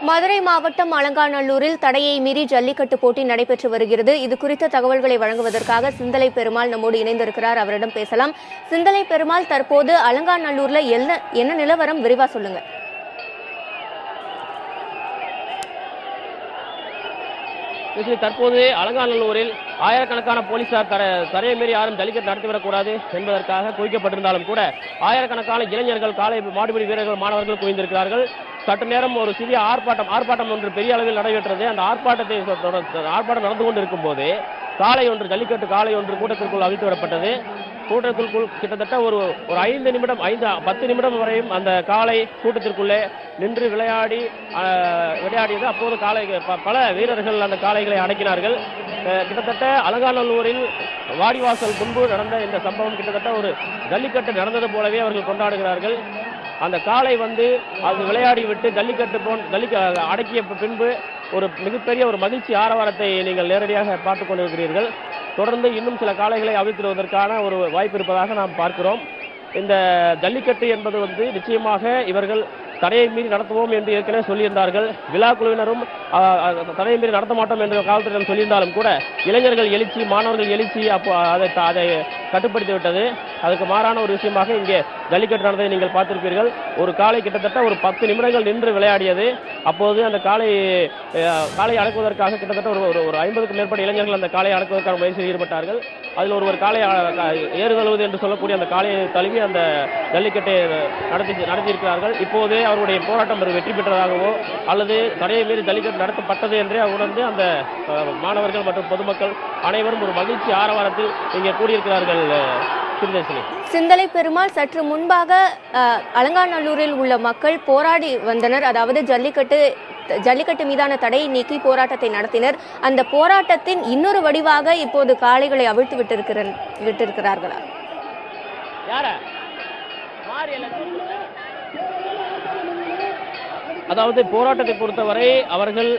மதுரை மாவட்டம் அலங்காநல்லூரில் தடையை மீறி ஜல்லிக்கட்டு போட்டி நடைபெற்று வருகிறது. இது குறித்த தகவல்களை வழங்குவதற்காக சிந்தலை பெருமாள் நம்மோடு இணைந்திருக்கிறார். அவரிடம் பேசலாம். சிந்தலை பெருமாள், தற்போது அலங்காநல்லூர்ல என்ன நிலவரம், விரிவா சொல்லுங்க. தற்போது அலங்காநல்லூரில் ஆயிரக்கணக்கான போலீசார் தடையை மீறி யாரும் ஜல்லிக்கட்டு நடத்திவிடக்கூடாது என்பதற்காக குவிக்கப்பட்டிருந்தாலும் கூட ஆயிரக்கணக்கான இளைஞர்கள், காலை மாடுபிடி வீரர்கள், மாணவர்கள் குவிந்திருக்கிறார்கள். சற்று நேரம் ஒரு சிறிய ஆர்ப்பாட்டம் ஒன்று பெரிய அளவில் நடைபெற்றது. அந்த ஆர்ப்பாட்டம் நடந்து கொண்டிருக்கும் போது ஜல்லிக்கட்டு காலை ஒன்று கூட்டத்திற்குள் அவிழ்த்து விடப்பட்டது. கூட்டத்திற்குள் கிட்டத்தட்ட ஒரு 10 நிமிடம் வரையும் அந்த காலை கூட்டத்திற்குள்ளே நின்று விளையாடியது. அப்போது பல வீரர்கள் அந்த காளைகளை அடக்கினார்கள். கிட்டத்தட்ட அலங்காநல்லூரில் வாடிவாசல் முன்பு நடந்த இந்த சம்பவம் கிட்டத்தட்ட ஒரு ஜல்லிக்கட்டு நடந்தது போலவே அவர்கள் கொண்டாடுகிறார்கள். அந்த காளை அது விளையாடி விட்டு ஜல்லிக்கட்டு அடக்கிய பின்பு ஒரு மிகப்பெரிய ஒரு மகிழ்ச்சி ஆரவாரத்தை நீங்கள் நேரடியாக பார்த்துக் கொண்டிருக்கிறீர்கள். தொடர்ந்து இன்னும் சில காளைகளை அவிழ்த்திடுவதற்கான ஒரு வாய்ப்பு இருப்பதாக நாம் பார்க்கிறோம். இந்த ஜல்லிக்கட்டு என்பது நிச்சயமாக இவர்கள் தடையை மீறி நடத்துவோம் என்று ஏற்கனவே சொல்லியிருந்தார்கள். விழா குழுவினரும் தடையை மீறி நடத்த மாட்டோம் என்று காவல்துறையிடம் சொல்லியிருந்தாலும் கூட இளைஞர்கள் எழுச்சி, மாணவர்கள் எழுச்சி அதை கட்டுப்படுத்தி விட்டது. அதுக்கு மாறான ஒரு விஷயமாக இங்கே ஜல்லிக்கட்டு நடந்ததை நீங்கள் பார்த்திருப்பீர்கள். ஒரு காளை கிட்டத்தட்ட ஒரு 10 நிமிடங்கள் நின்று விளையாடியது. அப்போது அந்த காளை அடக்குவதற்காக கிட்டத்தட்ட ஒரு 50க்கும் மேற்பட்ட இளைஞர்கள் அந்த காளையை அடக்குவதற்கான முயற்சியில் ஈடுபட்டார்கள். அதில் ஒருவர் காளை ஏறுதழுவது என்று சொல்லக்கூடிய அந்த காளையை தழுவி அந்த ஜல்லிக்கட்டை நடத்தியிருக்கிறார்கள். இப்போது அவருடைய போராட்டம் வெற்றி பெற்றதாகவோ அல்லது தடையை மீறி ஜல்லிக்கட்டு நடத்தப்பட்டது என்றே உணர்ந்து அந்த மாணவர்கள் மற்றும் பொதுமக்கள் அனைவரும் ஒரு மகிழ்ச்சி ஆரவாரத்தில் இங்கே கூடியிருக்கிறார்கள். சிந்தலை பெருமாள், சற்று முன்பாக அலங்காநல்லூரில் உள்ள மக்கள் போராடி வந்தனர். அதாவது ஜல்லிக்கட்டு மீதான தடையை நீக்கி போராட்டத்தை நடத்தினர். அந்த போராட்டத்தின் இன்னொரு வடிவாக இப்போது காளைகளை அவிழ்த்து விட்டிருக்கிறார்களா? அதாவது போராட்டத்தை பொறுத்தவரை அவர்கள்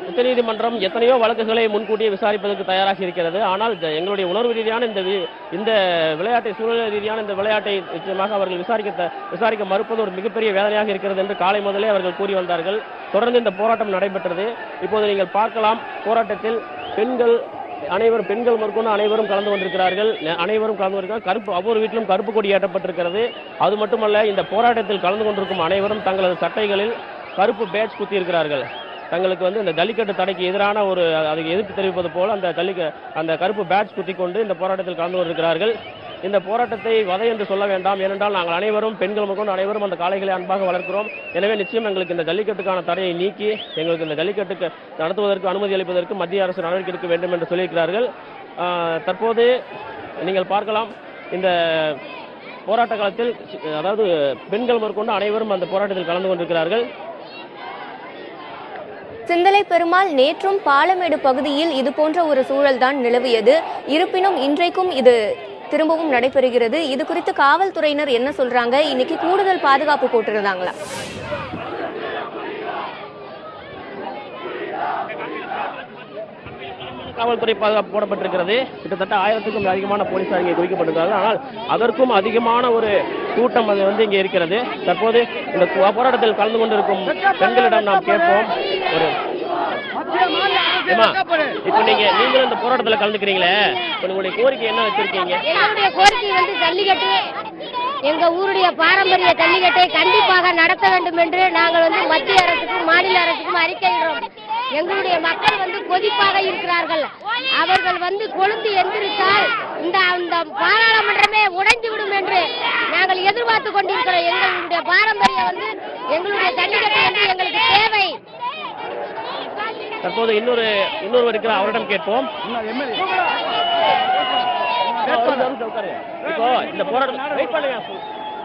உச்சநீதிமன்றம் எத்தனையோ வழக்குகளை முன்கூட்டியே விசாரிப்பதற்கு தயாராக இருக்கிறது. ஆனால் எங்களுடைய உணர்வு ரீதியான இந்த விளையாட்டை, சூழல் ரீதியான இந்த விளையாட்டை நிச்சயமாக அவர்கள் விசாரிக்க மறுப்பது ஒரு மிகப்பெரிய வேதனையாக இருக்கிறது என்று காலை முதலே அவர்கள் கூறி வந்தார்கள். தொடர்ந்து இந்த போராட்டம் நடைபெற்றது. இப்போது நீங்கள் பார்க்கலாம், போராட்டத்தில் பெண்கள் முதற்கொண்டு அனைவரும் கலந்து கொண்டிருக்கிறார்கள். ஒவ்வொரு வீட்டிலும் கருப்பு கொடி ஏற்றப்பட்டிருக்கிறது. அது மட்டுமல்ல, இந்த போராட்டத்தில் கலந்து கொண்டிருக்கும் அனைவரும் தங்களது சட்டைகளில் கருப்பு பேட்ச் குத்தியிருக்கிறார்கள். தங்களுக்கு இந்த ஜல்லிக்கட்டு தடைக்கு எதிரான அதுக்கு எதிர்ப்பு தெரிவிப்பது போல அந்த கருப்பு பேட்ச் குத்தி கொண்டு இந்த போராட்டத்தில் கலந்து கொண்டிருக்கிறார்கள். இந்த போராட்டத்தை வதை என்று சொல்ல வேண்டாம். ஏனென்றால் நாங்கள் அனைவரும், பெண்கள் முதற்கொண்டு அனைவரும் அந்த காளைகளை அன்பாக வளர்க்கிறோம். எனவே நிச்சயம் எங்களுக்கு இந்த ஜல்லிக்கட்டுக்கான தடையை நீக்கி எங்களுக்கு இந்த ஜல்லிக்கட்டுக்கு நடத்துவதற்கு அனுமதி அளிப்பதற்கு மத்திய அரசு நடவடிக்கை எடுக்க வேண்டும் என்று சொல்லியிருக்கிறார்கள். தற்போது நீங்கள் பார்க்கலாம், இந்த போராட்ட காலத்தில் அதாவது பெண்கள் முதற்கொண்டு அனைவரும் அந்த போராட்டத்தில் கலந்து கொண்டிருக்கிறார்கள். சிந்தலை பெருமாள், நேற்றும் பாலமேடு பகுதியில் இது போன்ற ஒரு சூழல்தான் நிலவியது. இருப்பினும் இன்றைக்கும் இது திரும்பவும் நடைபெறுகிறது. இது குறித்து காவல்துறையினர் என்ன சொல்றாங்க? இன்னைக்கு கூடுதல் பாதுகாப்பு போட்டிருந்தாங்களா? காவல்துறை பாதுகாப்பு போடப்பட்டிருக்கிறது. கிட்டத்தட்ட 1000க்கும் அதிகமான போலீசார் இங்கே குவிக்கப்பட்டிருக்கிறார்கள். ஆனால் அதற்கும் அதிகமான ஒரு கூட்டம் இங்கே இருக்கிறது. தற்போது இந்த போராட்டத்தில் கலந்து கொண்டிருக்கும் பெண்களிடம் நாம் கேட்போம். இப்ப நீங்களும் இந்த போராட்டத்தில் கலந்துக்கிறீங்களே, உங்களுடைய கோரிக்கை என்ன வச்சிருக்கீங்க? என்னுடைய கோரிக்கை ஜல்லிக்கட்டு, எங்க ஊருடைய பாரம்பரிய ஜல்லிக்கட்டை கண்டிப்பாக நடத்த வேண்டும் என்று நாங்கள் மத்திய அரசுக்கும் மாநில அரசுக்கும் அறிக்கையிடுறோம். எங்களுடைய மக்கள் கொதிப்பாக இருக்கிறார்கள். அவர்கள் கொழுந்து எந்திரித்தால் இந்த பாராளுமன்றமே உடைந்து விடும் என்று நாங்கள் எதிர்பார்த்து கொண்டிருக்கிறோம். எங்களுடைய பாரம்பரிய எங்களுடைய ஜல்லிக்கட்டு எங்களுக்கு தேவை. தற்போது இன்னொருவர் இருக்கிற, அவரிடம் கேட்போம்.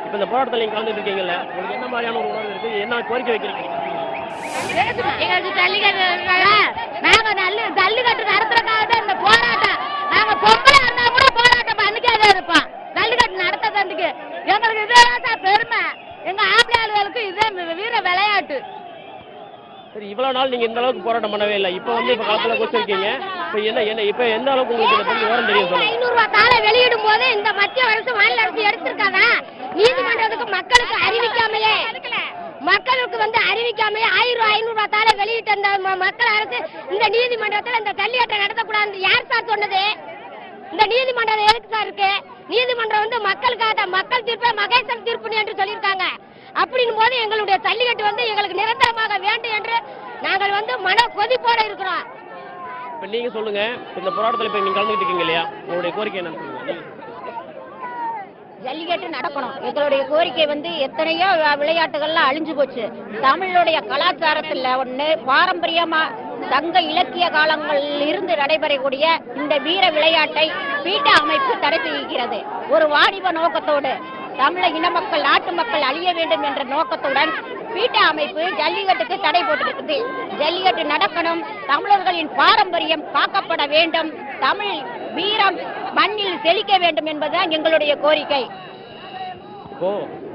இப்போ இந்த போராட்டத்தில் நீங்க கலந்துட்டு இருக்கீங்கல்ல, உங்களுக்கு என்ன மாதிரியான ஒரு உணர்வு இருக்கு? என்ன கோரிக்கை வைக்கிறீங்க? எங்களுக்கு ஜல்லிக்கட்டு நடத்துறதுக்காக தான் இந்த போராட்டம். நாங்க பொம்பளை இருந்தா கூட போராட்டம் பண்ணிக்காத இருப்போம். ஜல்லிக்கட்டு நடத்துறதுக்கு எங்களுக்கு இதுதான் பெருமை. எங்க ஆம்பளையாளுகளுக்கு இதே வீர விளையாட்டு. சரி, இவ்வளவு நாள் நீங்க இந்த அளவுக்கு போராட்டம் பண்ணவே இல்லை. இப்ப காலத்துல குடிச்சிருக்கீங்க. இப்ப எந்த அளவுக்கு உங்களுக்கு இதை பத்தி விவரம் தெரியும்? 500 ரூபாய் காலை வெளியிடும் போது இந்த மத்திய அரசு, மாநில அரசு எடுத்திருக்காங்க. நீதிமன்றத்துக்கு மக்களுக்கு அறிவிக்காமலே மக்களுக்கு வந்து அறிவிக்காம 1000 தாளை வெளியிட்ட அந்த மக்கள் அரசு இந்த நீதிமன்றத்தில் இந்த ஜல்லிக்கட்டை நடத்தக்கூடாது யார் சார் சொன்னது? இந்த நீதிமன்றம் எதுக்கு சார் இருக்கு? நீதிமன்றம் வந்து மக்களுக்காக மக்கள் தீர்ப்பு மகேசன் தீர்ப்பு என்று சொல்லியிருக்காங்க. அப்படின் போது எங்களுடைய ஜல்லிக்கட்டு வந்து எங்களுக்கு நிரந்தரமாக வேண்டும் என்று நாங்கள் வந்து மன கொதிப்போட இருக்கிறோம். இப்ப நீங்க சொல்லுங்க, இந்த போராட்டத்தில் இப்ப நீங்க கலந்துட்டு இருக்கீங்க இல்லையா, உங்களுடைய கோரிக்கை என்ன சொல்லுங்க? ஜல்லிக்கட்டு நடக்கணும். எங்களுடைய கோரிக்கை வந்து எத்தனையோ விளையாட்டுகள்லாம் அழிஞ்சு போச்சு. தமிழுடைய கலாச்சாரத்துல ஒண்ணு பாரம்பரியமா சங்க இலக்கிய காலங்களில் இருந்து நடைபெறக்கூடிய இந்த வீர விளையாட்டை பீட்டா அமைப்பு தடை செய்கிறது. ஒரு வாணிப நோக்கத்தோடு தமிழக இன மக்கள் நாட்டு மக்கள் அழிய வேண்டும் என்ற நோக்கத்துடன் பீட்டா அமைப்பு ஜல்லிக்கட்டுக்கு தடை போட்டிருக்கிறது. ஜல்லிக்கட்டு நடக்கணும். தமிழர்களின் பாரம்பரியம் காக்கப்பட வேண்டும். தமிழ் வீரம் மண்ணில் செழிக்க வேண்டும் என்பதுதான் எங்களுடைய கோரிக்கை. இப்போ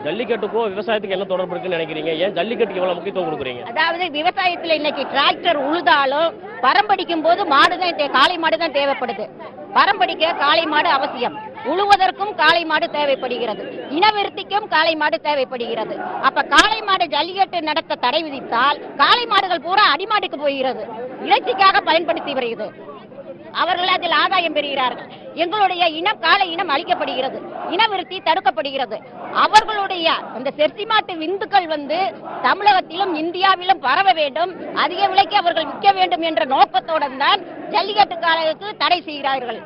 ஜல்லிக்கட்டுக்கோ விவசாயத்துக்கு என்ன தொடர்பு இருக்குன்னு நினைக்கிறீங்க? ஏன் ஜல்லிக்கட்டுக்கு எவ்வளவு முக்கியத்துவம் கொடுக்குறீங்க? அதாவது விவசாயத்துல இன்னைக்கு டிராக்டர் உழுதாலும் பரம்படிக்கும் போது மாடுதான் காளை மாடு தான் தேவைப்படுது. பரம்படிக்க காளை மாடு அவசியம். உழுவதற்கும் காளை மாடு தேவைப்படுகிறது. இனவிருத்திக்கும் காளை மாடு தேவைப்படுகிறது. அப்ப காளை மாடு ஜல்லிக்கட்டு நடத்த தடை விதித்தால் காளை மாடுகள் பூரா அடிமாட்டுக்கு போகிறது. இறைச்சிக்காக பயன்படுத்தி வருகிறது. அவர்கள் அதில் ஆதாயம் பெறுகிறார்கள். எங்களுடைய இனம் காளை இனம் அழிக்கப்படுகிறது. இனவிருத்தி தடுக்கப்படுகிறது. அவர்களுடைய அந்த செர்சிமாட்டு விந்துக்கள் வந்து தமிழகத்திலும் இந்தியாவிலும் பரவ வேண்டும், அதிக விலைக்கு அவர்கள் விற்க வேண்டும் என்ற நோக்கத்துடன் தான் ஜல்லிக்கட்டு காளைக்கு தடை செய்கிறார்கள்.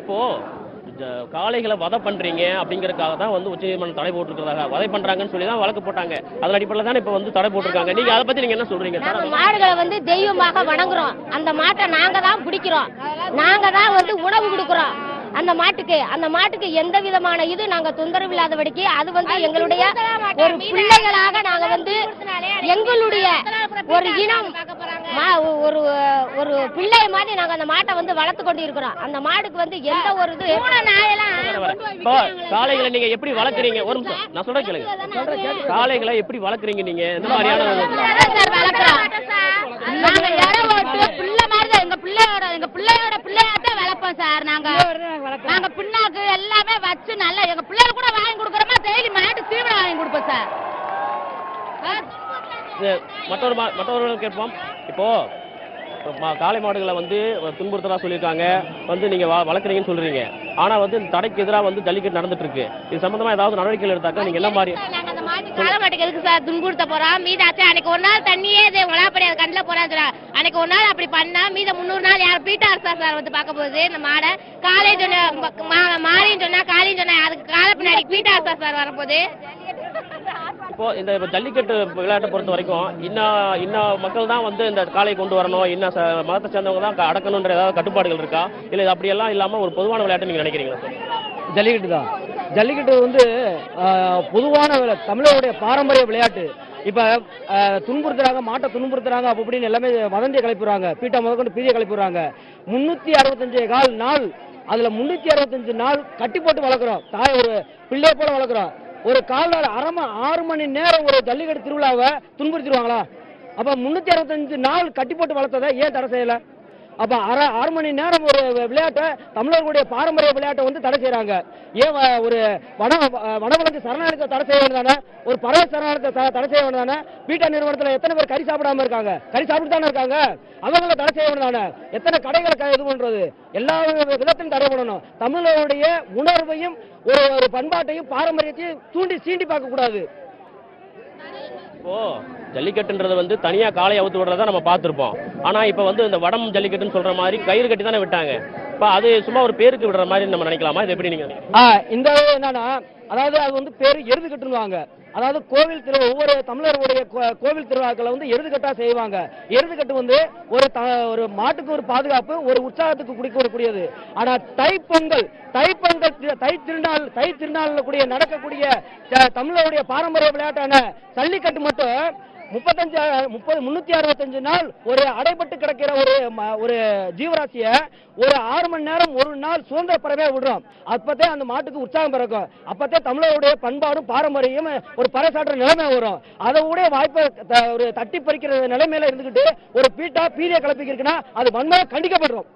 இப்போ காளைகளை வதை பண்றீங்க அப்படிங்கறதுக்காக தான் வந்து உச்சநீதிமன்றம் தடை போட்டுருக்காங்க. வதை பண்றாங்கன்னு சொல்லி தான் வழக்கு போட்டாங்க. அதன் அடிப்படையில் தான் இப்ப வந்து தடை போட்டிருக்காங்க. நீங்க அதை பத்தி நீங்க என்ன சொல்றீங்க? மாடுகளை வந்து தெய்வமாக வணங்குறோம். அந்த மாட்டை நாங்க தான் பிடிக்கிறோம். நாங்க தான் வந்து உணவு கொடுக்கிறோம் அந்த மாட்டுக்கு எந்த விதமான இது நாங்க தொந்தரவு இல்லாதபடிக்கு அது வந்து எங்களுடைய ஒரு பிள்ளைகளாக நாங்க வந்து எங்களுடைய ஒரு இனம் ஒரு ஒரு பிள்ளை மாதிரி நாங்க அந்த மாட்டை வந்து வளர்த்து கொண்டு இருக்கிறோம். அந்த மாடுக்கு வந்து எந்த ஒரு இது காளைகளை நீங்க எப்படி வளர்க்குறீங்க? ஒரு நிமிஷம் நான் சொல்றேன் கேளுங்க. காளைகளை எப்படி வளர்க்குறீங்க நீங்க? எந்த மாதிரியான எங்க பிள்ளையோட வளர்ப்போம் சார். நாங்க பின்னாக்கு எல்லாமே வச்சு நல்லா எங்க பிள்ளைகள் கூட வாங்கி கொடுக்கறோமா, டெய்லி மாட்டு தீவனம் வாங்கி கொடுப்போம் சார். மற்றவர்கள் கேட்போம். இப்போ காளை மாடுகளை வந்து துன்புறுத்தலா சொல்லியிருக்காங்க, வந்து நீங்க வளர்க்குறீங்கன்னு சொல்றீங்க. ஆனா வந்து தடைக்கு எதிராக வந்து ஜல்லிக்கட்டு நடந்துட்டு இருக்கு. இது சம்பந்தமா ஏதாவது நடவடிக்கைகள் எடுத்தாக்கா நீங்க என்ன மாதிரி? காளை மாட்டுக்கு எதுக்கு சார் துன்புறுத்த போறோம்? மீதாச்சு அன்னைக்கு ஒரு நாள் தண்ணியே வளாப்படி அது கண்ணில் போறாது. அன்னைக்கு ஒரு நாள் அப்படி பண்ணா மீத 300 நாள் யார் பீட்டா சார் வந்து பார்க்க போகுது இந்த மாடை. காலை சொன்ன மாலையும் சொன்னா காலையும் சொன்னா அதுக்கு காலை பின்னாடி பீட்டா சார் வரப்போகுது. இப்போ இந்த ஜல்லிக்கட்டு விளையாட்டை பொறுத்த வரைக்கும் இன்னும் மக்கள் தான் வந்து இந்த காளையை கொண்டு வரணும், இன்னும் மதத்தை சேர்ந்தவங்க தான் அடக்கணுன்ற ஏதாவது கட்டுப்பாடுகள் இருக்கா? இல்லை இது அப்படியெல்லாம் இல்லாமல் ஒரு பொதுவான விளையாட்டு நீங்க நினைக்கிறீங்களா? ஜல்லிக்கட்டு தான். ஜல்லிக்கட்டு வந்து பொதுவான தமிழருடைய பாரம்பரிய விளையாட்டு. இப்ப துன்புறுத்துறாங்க, மாட்டை துன்புறுத்துறாங்க அப்படின்னு எல்லாமே வதந்தியை கிளப்பிடுறாங்க. பீட்டா முதற்கொண்டு பீதியை கிளப்பிடுறாங்க. 365 நாள் அதுல 365 நாள் கட்டி போட்டு வளர்க்குறோம். தாய் ஒரு பிள்ளைய போல வளர்க்குறோம். ஒரு கால்நாள் 6 மணி நேரம் ஒரு ஜல்லிக்கட்டு திருவிழாவை துன்புறுத்திடுவாங்களா? அப்ப 365 நாள் கட்டி போட்டு வளர்த்ததை ஏன் தடை செய்யல? அப்ப 6 மணி நேரம் ஒரு விளையாட்டை தமிழர்களுடைய பாரம்பரிய விளையாட்டை வந்து தடை செய்யறாங்க. ஏன் ஒரு வனவிலங்கு சரணாலயத்தை தடை செய்ய வேண்டியதானே? ஒரு பறவை சரணாலயத்தை தடை செய்ய வேண்டியதானே? பீட்டா நிறுவனத்தில் எத்தனை பேர் கறி சாப்பிடாம இருக்காங்க? கறி சாப்பிட்டு தானே இருக்காங்க. அவங்கள தடை செய்ய வேண்டியதானே? எத்தனை கடைகளை இது பண்றது? எல்லா விதத்தையும் தடை பண்ணணும். தமிழருடைய உணர்வையும் ஒரு பண்பாட்டையும் பாரம்பரியத்தையும் சீண்டி பார்க்க கூடாது. இப்போ ஜல்லிக்கட்டுன்றது வந்து தனியா காளையை அவுத்து விடுறதா நம்ம பார்த்துருப்போம். ஆனா இப்ப வந்து இந்த வடம் ஜல்லிக்கட்டுன்னு சொல்ற மாதிரி கயிறு கட்டி தானே விட்டாங்க. இப்ப அது சும்மா ஒரு பேருக்கு விடுற மாதிரி நம்ம நினைக்கலாமா? இது எப்படி நீங்க? இந்த என்னன்னா, அதாவது அது வந்து பேரு எருது கட்டுவாங்க. அதாவது கோவில் திருவிழா, ஒவ்வொரு தமிழருடைய கோவில் திருவிழாக்களை வந்து எருது கட்டா செய்வாங்க. எருது கட்டு வந்து ஒரு மாட்டுக்கு ஒரு பாதுகாப்பு, ஒரு உற்சாகத்துக்கு குடிக்கக்கூடியது. ஆனா தைப்பொங்கல் தை திருநாள் கூடிய நடக்கக்கூடிய தமிழருடைய பாரம்பரிய விளையாட்டான ஜல்லிக்கட்டு மட்டும் 365 நாள் ஒரு அடைபட்டு கிடக்கிற ஒரு ஜீவராசிய ஒரு 6 மணி நேரம் ஒரு நாள் சுதந்திர பறவையா விடுறோம். அப்பத்தே அந்த மாட்டுக்கு உற்சாகம் பிறக்கும். அப்பத்தே தமிழருடைய பண்பாடும் பாரம்பரியம் ஒரு பறைசாற்ற நிலைமை வரும். அதை கூட வாய்ப்பை ஒரு தட்டி பறிக்கிற நிலைமையில இருந்துகிட்டு ஒரு பீட்டா பீதியை கிளப்பிக்கிறதுனா அது வன்மையா கண்டிக்கப்படுறோம்.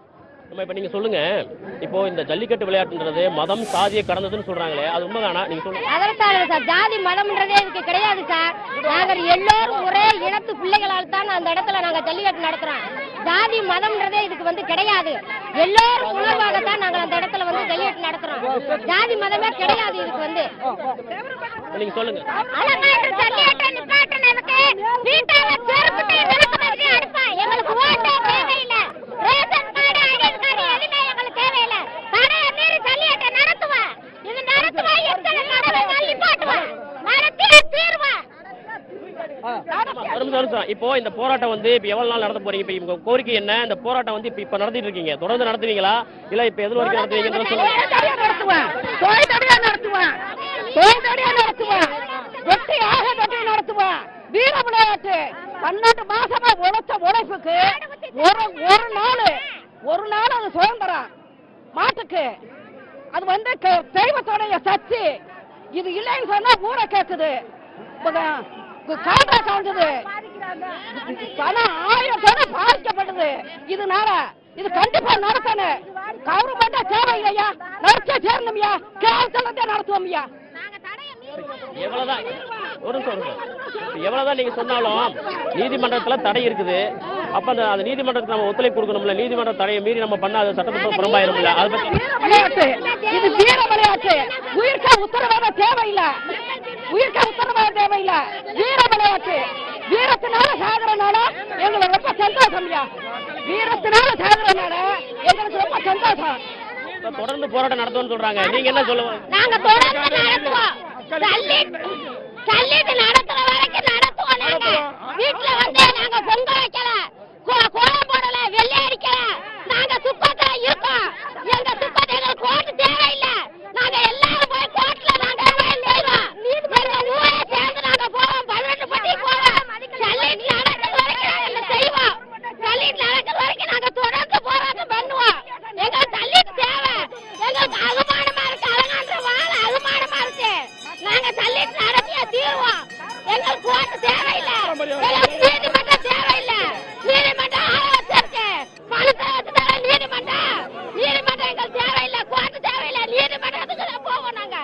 நம்ம இப்ப நீங்க சொல்லுங்க, இப்போ இந்த ஜல்லிக்கட்டு விளையாட்டுன்றது மதம் சாதியை கடந்ததுன்னு சொல்றாங்களே, அது உண்மைதானா? நீங்க சொல்லுங்க. அதற்காக சார் ஜாதி மதம்ன்றதே இதுக்கு கிடையாது சார். நாங்கள் எல்லோரும் ஒரே இனத்து பிள்ளைகளால் தான் அந்த இடத்துல நாங்க ஜல்லிக்கட்டு நடத்துறோம். ஜாதி மதம்ன்றதே இதுக்கு வந்து கிடையாது. எல்லோரும் உணர்வாகத்தான் நாங்கள் அந்த இடத்துல வந்து ஜல்லிக்கட்டு நடத்துறோம். ஜாதி மதமே கிடையாது இதுக்கு வந்து. நீங்க சொல்லுங்க. எங்களுக்கு ஓட்டே தேவையில்லை, ரேஷன் கார்டு ஐடி கார்டு எதுவுமே எங்களுக்கு தேவையில்லை. தடையை மீறி ஜல்லிக்கட்டை நடத்துவா, இது நடத்துவா, எத்தனை தடவை நிப்பாட்டுவா, நடத்தியே தீர்வா. இப்போ இந்த போராட்டம் வந்து இப்ப எவ்வளவு நாள் நடத்த போறீங்க? இப்ப உங்க கோரிக்கை என்ன? இந்த போராட்டம் வந்து இப்ப நடத்திட்டு இருக்கீங்க, தொடர்ந்து நடத்துவீங்களா இல்ல இப்ப எது வரைக்கும் நடத்துவீங்கன்னு சொல்லுங்க. வீர விளையாட்டு 12 மாசமா உழைச்ச உழைப்புக்கு ஒரு நாள் அது சுதந்திரம் மாட்டுக்கு. அது வந்து தெய்வத்தோடைய சக்தி. இது இல்லைன்னு சொன்னா ஊரை கேட்குது, காண்டா காங்குது, 1000 பாதிக்கப்படுது. இதனால இது கண்டிப்பா நடத்தணும். கவர்மெண்டா தேவையில்லையா, நடத்த சேரணும்யா, கேவலத்தை நடத்துவோம்யா. எவ்வளவுதான் எவ்வளவுதான் நீங்க சொன்னாலும் நீதிமன்றத்துல தடை இருக்குது. அப்ப அந்த நீதிமன்றத்துக்கு நம்ம ஒத்துழைப்பு கொடுக்கணும்ல. நீதிமன்ற தடையை மீறி நம்ம பண்ண அது சட்டத்துக்கு புறம்பாயிரும்ல. அது பத்தி விளையாட்டு, இது வீர விளையாட்டு. உயிர்க்க உத்தரவாதம் தேவையில்லை, உயிர்க்க உத்தரவாதம் தேவையில்லை. வீர விளையாட்டு, வீரத்தினால சாகுறனால எங்களுக்கு ரொம்ப சந்தோஷம்யா. வீரத்தினால சாகுறனால எங்களுக்கு ரொம்ப சந்தோஷம். தொடர்ந்து போராட்டம் நடத்துவோம்னு சொல்றாங்க, நீங்க என்ன சொல்லுவாங்க? நாங்க தொடர்ந்து நடத்துவோம். ஜல்லிக்கட்டு நடத்துற வரைக்கும் நடத்துவோம். நாங்க வீட்டுல வந்து நாங்க பொங்க வைக்கல, கோலம் போடல, வெள்ளை அடிக்கல. நாங்க சுத்தத்துல இருக்கோம். எங்க சுத்தத்தை எங்களுக்கு கோட்டு தேவையில்லை. நாங்க எல்லாரும் போய் கோர்ட்ல நாங்க செய்வோம். எங்க ஊரே சேர்ந்து நாங்க போவோம், 18 பட்டி போவோம். ஜல்லிக்கட்டு நடக்கிற வரைக்கும் நாங்க செய்வோம். ஜல்லிக்கட்டு நடக்கிற வரைக்கும் நாங்க தொடர்ந்து போராட்டம் பண்ணுவோம். எங்களுக்கு ஜல்லிக்கட்டு தேவை. எங்களுக்கு அகமானமா இருக்கு, அலங்கான்ற வாழ அகமானமா இருக்கு. நாங்க ஜல்லிக்கட்டு நடத்தியே தீர்வோம். எங்களுக்கு கோர்ட்டு தேவையில்லை, எங்களுக்கு நீதிமன்றம் தேவையில்லை. நீதிமன்றம் ஆலோசிச்சு பணத்தை வச்சுட்டாங்க. நீதிமன்றம் எங்களுக்கு தேவையில்லை, கோர்ட்டு தேவையில்லை. நீதிமன்றத்துக்கு தான் போவோம். நாங்க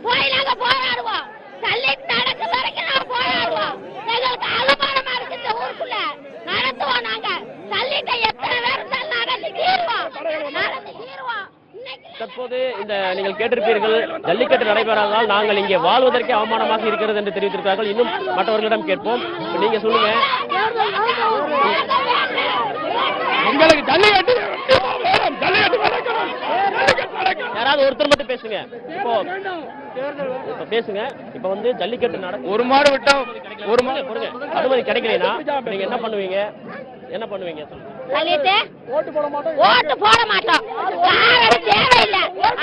போய் நாங்க போராடுவோம். ஜல்லிக்கட்டு நடக்கிற வரைக்கும் நாங்க போராடுவோம். எங்களுக்கு அகமானமா இருக்கு. இந்த ஊருக்குள்ள நடத்துவோம். நாங்க ஜல்லிக்கட்டை எத்தனை பேர் இருந்தாலும் நடத்தி தீர்வோம், நடத்தி தீர்வோம். தற்போது இந்த நீங்கள் கேட்டிருப்பீர்கள், ஜல்லிக்கட்டு நடைபெறாததால் நாங்கள் இங்கே வாழ்வதற்கே அவமானமாக இருக்கிறது என்று தெரிவித்திருக்கிறார்கள். இன்னும் மற்றவர்களிடம் கேட்போம். நீங்க சொல்லுங்க. எங்களுக்கு ஜல்லிக்கட்டு யாராவது ஒருத்தர் மட்டும் பேசுங்க. இப்போ பேசுங்க. இப்ப வந்து ஜல்லிக்கட்டு நடக்கும், ஒரு மாடு விட்டா ஒரு மாடு பொறுங்க, அனுமதி கிடைக்கலைன்னா நீங்க என்ன பண்ணுவீங்க? என்ன பண்ணுவீங்க? ஓட்டு போட மாட்டோம். காவல் தேவையில்லை,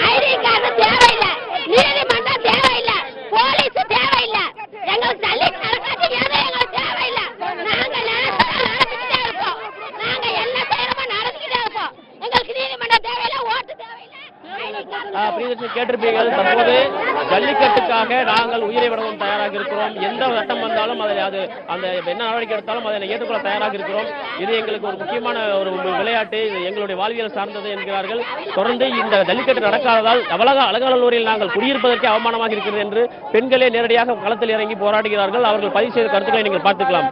ஐடி கார்டு தேவையில்லை, நீதிமன்றம் தேவையில்லை, போலீஸ் தேவையில்லை. எங்களுக்கு ஜல்லிக்கட்டு நடக்காது, எங்களுக்கு தேவையில்லை. நாங்க நடந்துக்கிட்டே இருப்போம். நாங்க என்ன செய்யறோமோ நடந்துக்கிட்டே இருப்போம். எங்களுக்கு நீதிமன்றம் தேவையில்லை, ஓட்டு தேவையில்லை. பிரியதர்ஷினி கேட்டிருப்பீர்கள், தற்போது ஜல்லிக்கட்டுக்காக நாங்கள் உயிரை விடவும் தயாராக இருக்கிறோம். எந்த சட்டம் வந்தாலும் அதை அந்த என்ன நடவடிக்கை எடுத்தாலும் அதை ஏற்றுக்கொள்ள தயாராக இருக்கிறோம். இது எங்களுக்கு ஒரு முக்கியமான ஒரு விளையாட்டு, இது எங்களுடைய வாழ்வியல் சார்ந்தது என்கிறார்கள். தொடர்ந்து இந்த ஜல்லிக்கட்டு நடக்காததால் அலங்காநல்லூரில் நாங்கள் குடியிருப்பதற்கே அவமானமாக இருக்கிறது என்று பெண்களே நேரடியாக களத்தில் இறங்கி போராடுகிறார்கள். அவர்கள் பதிவு செய்த கருத்துக்களை நீங்கள் பார்த்துக்கலாம்.